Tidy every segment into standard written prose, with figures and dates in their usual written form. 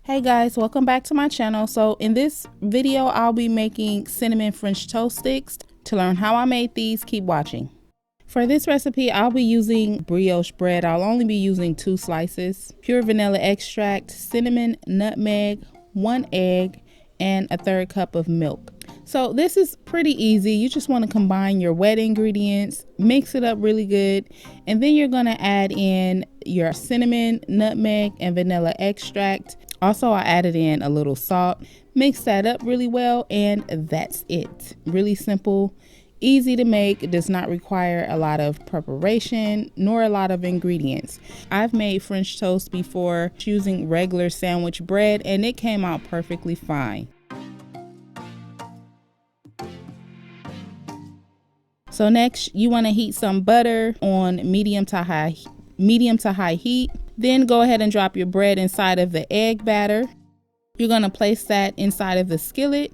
Hey guys, welcome back to my channel. So in this video, I'll be making cinnamon French toast sticks. To learn how I made these, keep watching. For this recipe, I'll be using brioche bread. I'll only be using 2 slices, pure vanilla extract, cinnamon, nutmeg, 1 egg, and 1/3 cup of milk. So this is pretty easy. You just want to combine your wet ingredients, mix it up really good, and then you're going to add in your cinnamon, nutmeg, and vanilla extract. Also, I added in a little salt. Mix that up really well, and that's it. Really simple, easy to make. It does not require a lot of preparation nor a lot of ingredients. I've made French toast before using regular sandwich bread, and it came out perfectly fine. So next, you want to heat some butter on medium to high heat. Then go ahead and drop your bread inside of the egg batter. You're going to place that inside of the skillet.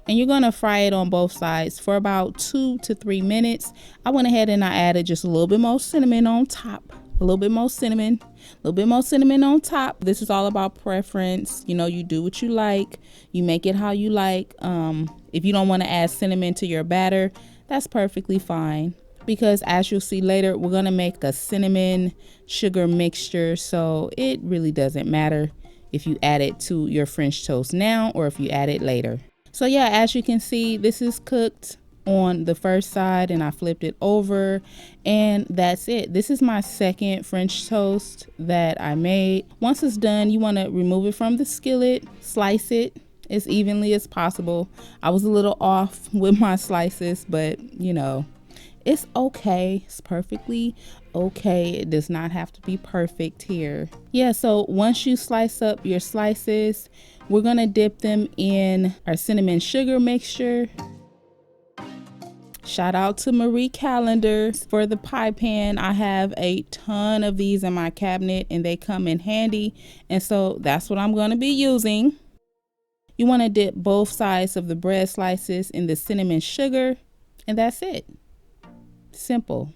And you're going to fry it on both sides for about 2 to 3 minutes. I went ahead and I added just a little bit more cinnamon on top. A little bit more cinnamon on top. This is all about preference. You know, you do what you like. You make it how you like. If you don't want to add cinnamon to your batter, that's perfectly fine. Because as you'll see later, we're going to make a cinnamon sugar mixture. So it really doesn't matter if you add it to your French toast now or if you add it later. So yeah, as you can see, this is cooked on the first side and I flipped it over, and that's it. This is my second French toast that I made. Once it's done, you want to remove it from the skillet, slice it as evenly as possible. I was a little off with my slices, but you know, it's okay. It's perfectly okay. It does not have to be perfect here. Yeah, so once you slice up your slices, we're gonna dip them in our cinnamon sugar mixture. Shout out to Marie Calendar for the pie pan. I have a ton of these in my cabinet and they come in handy. And so that's what I'm going to be using. You want to dip both sides of the bread slices in the cinnamon sugar, and that's it. Simple.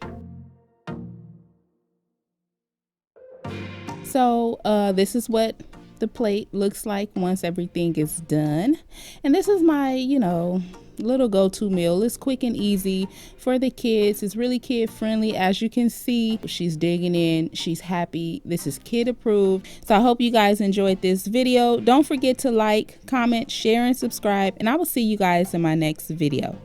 So this is what the plate looks like once everything is done. And this is my, you know, little go-to meal. It's quick and easy for the kids. It's really kid friendly. As you can see, she's digging in, she's happy. This is kid approved. So I hope you guys enjoyed this video. Don't forget to like, comment, share, and subscribe, and I will see you guys in my next video.